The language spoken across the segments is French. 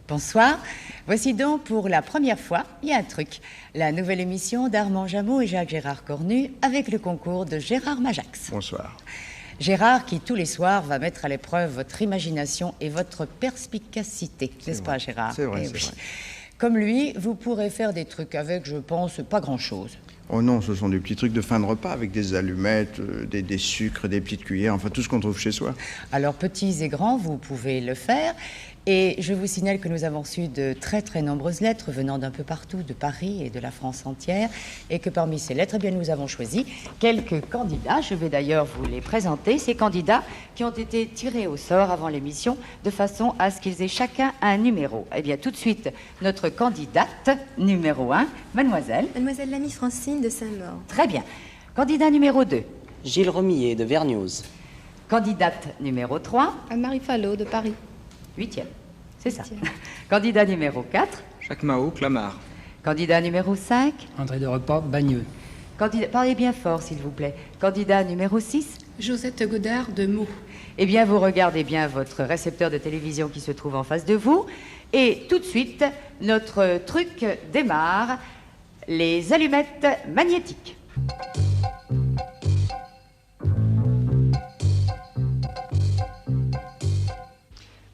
Bonsoir. Voici donc pour la première fois, il y a un truc, la nouvelle émission d'Armand Jameau et Jacques-Gérard Cornu avec le concours de Gérard Majax. Bonsoir. Gérard qui, tous les soirs, va mettre à l'épreuve votre imagination et votre perspicacité. N'est-ce pas, Gérard? C'est vrai, Eh c'est oui. vrai. Comme lui, vous pourrez faire des trucs avec, je pense, pas grand-chose. Oh non, ce sont des petits trucs de fin de repas avec des allumettes, des sucres, des petites cuillères, enfin tout ce qu'on trouve chez soi. Alors, petits et grands, vous pouvez le faire. Et je vous signale que nous avons reçu de très très nombreuses lettres venant d'un peu partout, de Paris et de la France entière, et que parmi ces lettres, eh bien, nous avons choisi quelques candidats. Je vais d'ailleurs vous les présenter, ces candidats qui ont été tirés au sort avant l'émission, de façon à ce qu'ils aient chacun un numéro. Eh bien, tout de suite, notre candidate numéro 1, mademoiselle. Mademoiselle Lamy Francine de Saint-Maur. Très bien. Candidat numéro 2. Gilles Remillet de Vergnoz. Candidate numéro 3. Anne-Marie Fallot de Paris. 8e. C'est ça. Candidat numéro 4. Jacques Mao, Clamart. Candidat numéro 5. André de Repas, Bagneux. Parlez bien fort, s'il vous plaît. Candidat numéro 6. Josette Godard de Meaux. Eh bien, vous regardez bien votre récepteur de télévision qui se trouve en face de vous. Et tout de suite, notre truc démarre. Les allumettes magnétiques.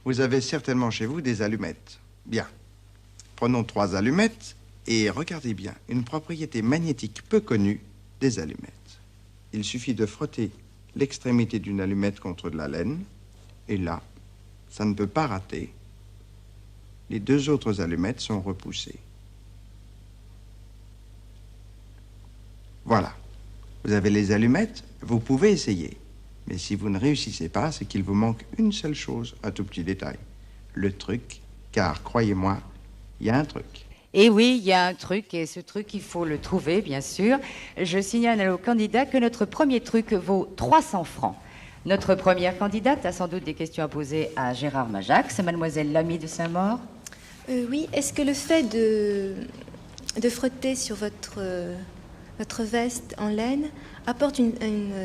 Vous avez certainement chez vous des allumettes. Bien. Prenons 3 allumettes et regardez bien une propriété magnétique peu connue des allumettes. Il suffit de frotter l'extrémité d'une allumette contre de la laine et là, ça ne peut pas rater. Les 2 autres allumettes sont repoussées. Voilà. Vous avez les allumettes, vous pouvez essayer. Mais si vous ne réussissez pas, c'est qu'il vous manque une seule chose, un tout petit détail. Le truc, car croyez-moi, il y a un truc. Et oui, il y a un truc, et ce truc, il faut le trouver, bien sûr. Je signale aux candidats que notre premier truc vaut 300 francs. Notre première candidate a sans doute des questions à poser à Gérard Majax, mademoiselle Lamy de Saint-Maur. Oui, est-ce que le fait de frotter sur votre veste en laine apporte une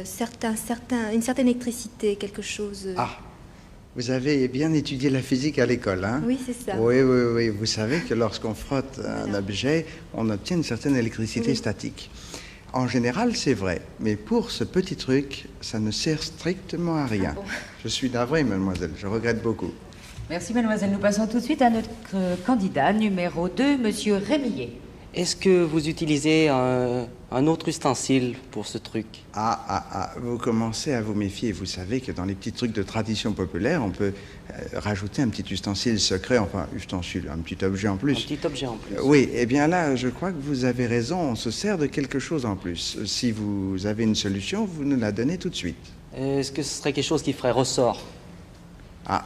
certaine électricité, quelque chose... Ah, vous avez bien étudié la physique à l'école, hein? Oui, c'est ça. Oui. Vous savez que lorsqu'on frotte un objet, on obtient une certaine électricité statique. En général, c'est vrai. Mais pour ce petit truc, ça ne sert strictement à rien. Ah bon? Je suis navré, mademoiselle. Je regrette beaucoup. Merci, mademoiselle. Nous passons tout de suite à notre candidat numéro 2, monsieur Rémillet. Est-ce que vous utilisez un autre ustensile pour ce truc? Vous commencez à vous méfier. Vous savez que dans les petits trucs de tradition populaire, on peut rajouter un petit ustensile secret, enfin, ustensile, un petit objet en plus. Un petit objet en plus. Oui, eh bien là, je crois que vous avez raison, on se sert de quelque chose en plus. Si vous avez une solution, vous nous la donnez tout de suite. Est-ce que ce serait quelque chose qui ferait ressort? Ah.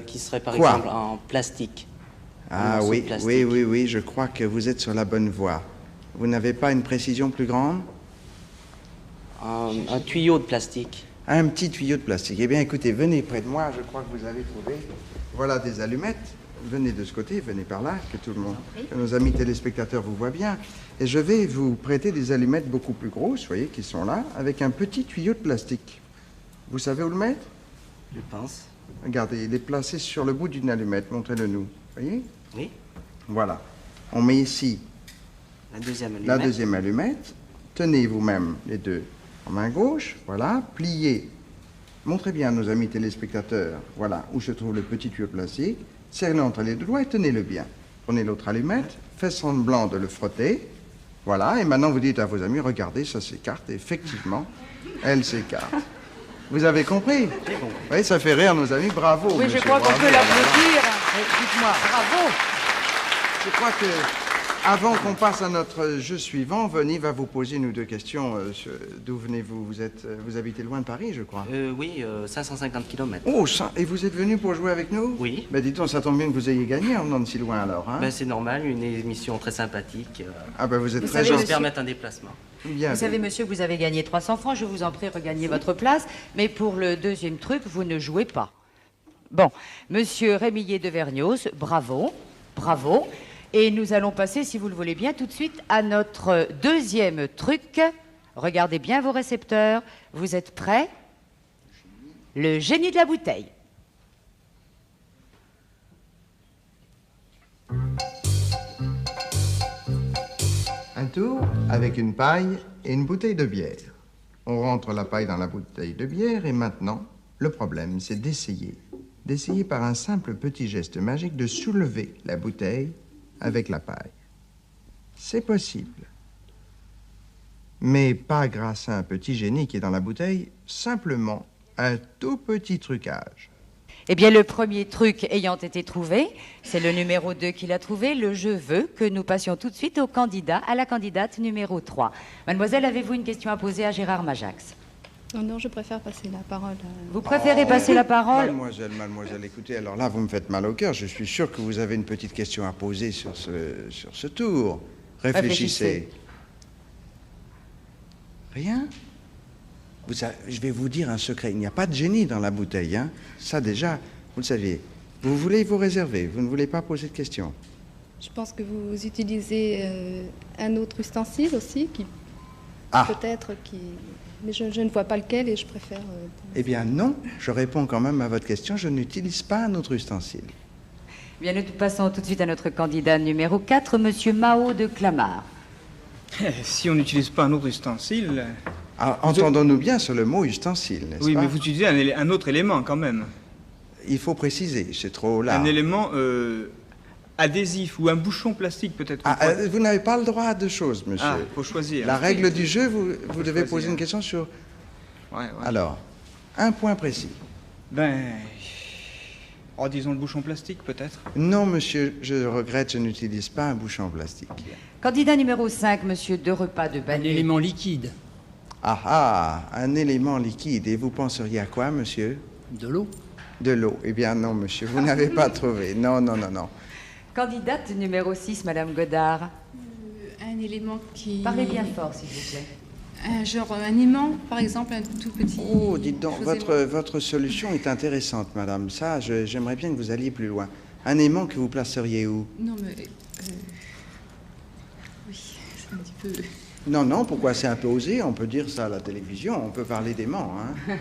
Qui serait par Quoi? exemple en plastique? Ah morceau oui, de plastique. oui, je crois que vous êtes sur la bonne voie. Vous n'avez pas une précision plus grande? Un tuyau de plastique. Un petit tuyau de plastique. Eh bien, écoutez, venez près de moi, je crois que vous avez trouvé. Voilà des allumettes. Venez de ce côté, venez par là, que tout le monde, que nos amis téléspectateurs vous voient bien. Et je vais vous prêter des allumettes beaucoup plus grosses, vous voyez, qui sont là, avec un petit tuyau de plastique. Vous savez où le mettre? Je pense. Regardez, il est placé sur le bout d'une allumette. Montrez-le nous. Voyez? Oui. Voilà. On met ici La deuxième allumette. la deuxième allumette. Tenez vous-même les deux en main gauche. Voilà. Pliez. Montrez bien à nos amis téléspectateurs. Voilà où se trouve le petit tuyau plastique. Serrez-le entre les 2 doigts et tenez-le bien. Prenez l'autre allumette. Faites semblant de le frotter. Voilà. Et maintenant, vous dites à vos amis, regardez, ça s'écarte. Et effectivement, elle s'écarte. Vous avez compris? J'ai compris. Oui, ça fait rire nos amis. Bravo. Oui, je monsieur, crois qu'on bravo. peut l'applaudir. Dites-moi, bravo. Je crois que, avant qu'on passe à notre jeu suivant, Venny va vous poser une ou deux questions. D'où venez-vous? Vous habitez loin de Paris, je crois. Oui, 550 km. Oh, ça, et vous êtes venu pour jouer avec nous? Oui. Ben dites donc, ça tombe bien que vous ayez gagné en venant de si loin alors, hein? Ben, c'est normal, une émission très sympathique. Ah ben vous êtes très savez, Je gentil. se permettre un déplacement. Bien, Vous savez, monsieur, que vous avez gagné 300 francs. Je vous en prie, regagnez votre place. Mais pour le deuxième truc, vous ne jouez pas. Bon, monsieur Rémillet de Vergnoz, bravo, bravo. Et nous allons passer, si vous le voulez bien, tout de suite à notre deuxième truc. Regardez bien vos récepteurs. Vous êtes prêts? Le génie de la bouteille. tour avec une paille et une bouteille de bière. On rentre la paille dans la bouteille de bière et maintenant, le problème, c'est d'essayer. D'essayer par un simple petit geste magique de soulever la bouteille avec la paille. C'est possible. Mais pas grâce à un petit génie qui est dans la bouteille, simplement un tout petit trucage. Eh bien, le premier truc ayant été trouvé, c'est le numéro 2 qui l'a trouvé. Le jeu veut que nous passions tout de suite au candidat, à la candidate numéro 3. Mademoiselle, avez-vous une question à poser à Gérard Majax? Non, je préfère passer la parole. Vous préférez passer la parole? Mademoiselle, écoutez, alors là, vous me faites mal au cœur. Je suis sûr que vous avez une petite question à poser sur ce tour. Réfléchissez. Rien? Je vais vous dire un secret. Il n'y a pas de génie dans la bouteille, hein. Ça, déjà, vous le saviez. Vous voulez vous réserver. Vous ne voulez pas poser de questions. Je pense que vous utilisez un autre ustensile aussi, qui peut-être qui... Mais je ne vois pas lequel et je préfère... Eh bien, non. Je réponds quand même à votre question. Je n'utilise pas un autre ustensile. Bien, nous passons tout de suite à notre candidat numéro 4, Monsieur Mao de Clamart. Si on n'utilise pas un autre ustensile... Ah, entendons-nous bien sur le mot ustensile, n'est-ce pas? Oui, mais vous utilisez un autre élément quand même. Il faut préciser, c'est trop large. Un élément adhésif ou un bouchon plastique peut-être. Vous n'avez pas le droit à deux choses, monsieur. Ah, il faut choisir. La règle du jeu, vous devez poser une question sur... Ouais. Alors, un point précis. Disons le bouchon plastique peut-être. Non, monsieur, je regrette, je n'utilise pas un bouchon plastique. Candidat numéro 5, Monsieur Derepas de Un Bannier. élément liquide. Un élément liquide. Et vous penseriez à quoi, monsieur? De l'eau. De l'eau. Eh bien, non, monsieur, vous n'avez pas trouvé. Non. Candidate numéro 6, Madame Godard. Un élément qui... Parlez bien fort, s'il vous plaît. Un aimant, par exemple, un tout petit... Oh, dites donc, votre solution est intéressante, madame. Ça, j'aimerais bien que vous alliez plus loin. Un aimant que vous placeriez où? Non, mais... Oui, c'est un petit peu... Non, pourquoi c'est un peu osé? On peut dire ça à la télévision, on peut parler d'aimant, hein.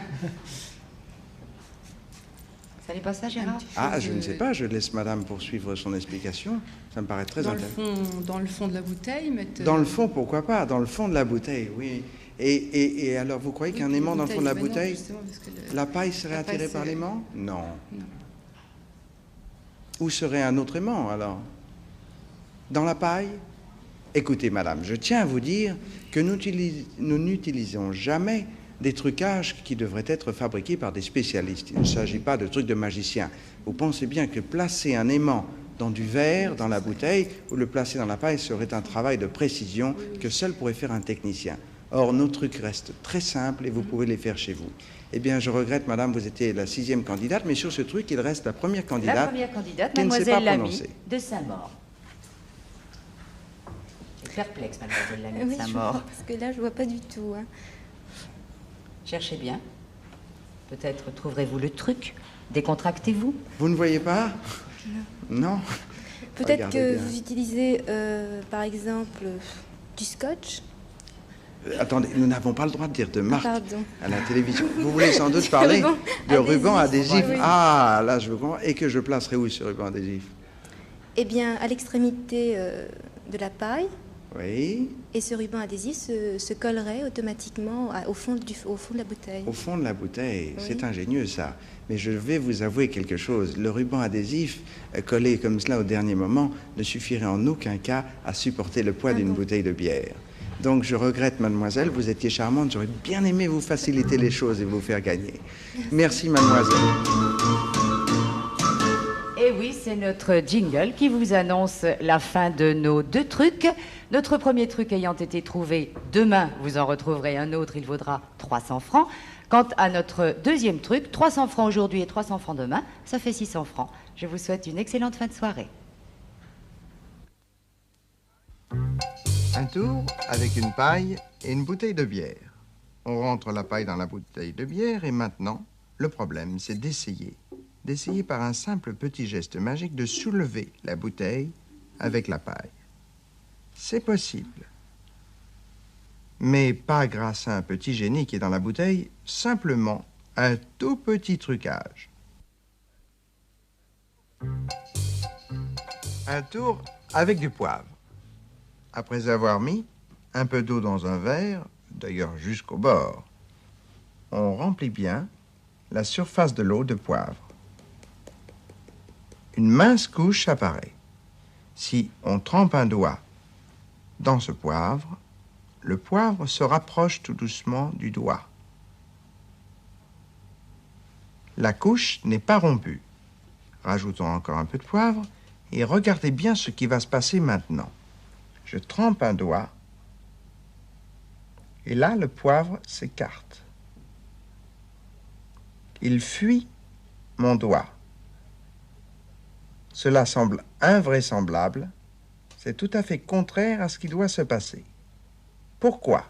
Ça n'est pas ça, Gérard? Je ne sais pas, je laisse madame poursuivre son explication. Ça me paraît très intéressant. Dans le fond de la bouteille, mettre... Dans le fond, pourquoi pas? Dans le fond de la bouteille, oui. Et alors, vous croyez qu'un aimant dans le fond de la bouteille, la paille serait attirée par l'aimant? Non. Où serait un autre aimant, alors? Dans la paille? Écoutez, madame, je tiens à vous dire que nous n'utilisons jamais des trucages qui devraient être fabriqués par des spécialistes. Il ne s'agit pas de trucs de magicien. Vous pensez bien que placer un aimant dans du verre, dans la bouteille, ou le placer dans la paille serait un travail de précision que seul pourrait faire un technicien. Or, nos trucs restent très simples et vous pouvez les faire chez vous. Eh bien, je regrette, madame, vous étiez la 6e candidate, mais sur ce truc, il reste la première candidate. La première candidate, qui ne sait pas Mademoiselle Lamy prononcer. de Saint-Maur. Perplexe, Mademoiselle Lamy de Oui, je Saint-Maur. vois, parce que là, je vois pas du tout. Hein. Cherchez bien. Peut-être trouverez-vous le truc. Décontractez-vous. Vous ne voyez pas? Non. Peut-être Regardez que bien. vous utilisez, par exemple, du scotch. Attendez, nous n'avons pas le droit de dire de marque Pardon. à la télévision. Vous voulez sans doute parler de ruban adhésif. Oui. Ah, là, je vous comprends. Et que je placerai où, ce ruban adhésif? Eh bien, à l'extrémité de la paille, Oui, et ce ruban adhésif se collerait automatiquement au fond de la bouteille. au fond de la bouteille. Oui. C'est ingénieux, ça. Mais je vais vous avouer quelque chose. Le ruban adhésif, collé comme cela au dernier moment, ne suffirait en aucun cas à supporter le poids d'une bouteille de bière. Donc, je regrette, mademoiselle, vous étiez charmante. J'aurais bien aimé vous faciliter les choses et vous faire gagner. Merci, mademoiselle. Et oui, c'est notre jingle qui vous annonce la fin de nos 2 trucs. Notre premier truc ayant été trouvé, demain, vous en retrouverez un autre, il vaudra 300 francs. Quant à notre deuxième truc, 300 francs aujourd'hui et 300 francs demain, ça fait 600 francs. Je vous souhaite une excellente fin de soirée. Un tour avec une paille et une bouteille de bière. On rentre la paille dans la bouteille de bière et maintenant, le problème, c'est d'essayer. D'essayer par un simple petit geste magique de soulever la bouteille avec la paille. C'est possible. Mais pas grâce à un petit génie qui est dans la bouteille, simplement un tout petit trucage. Un tour avec du poivre. Après avoir mis un peu d'eau dans un verre, d'ailleurs jusqu'au bord. On remplit bien la surface de l'eau de poivre. Une mince couche apparaît. Si on trempe un doigt dans ce poivre, le poivre se rapproche tout doucement du doigt. La couche n'est pas rompue. Rajoutons encore un peu de poivre et regardez bien ce qui va se passer maintenant. Je trempe un doigt et là, le poivre s'écarte. Il fuit mon doigt. Cela semble invraisemblable. C'est tout à fait contraire à ce qui doit se passer. Pourquoi ?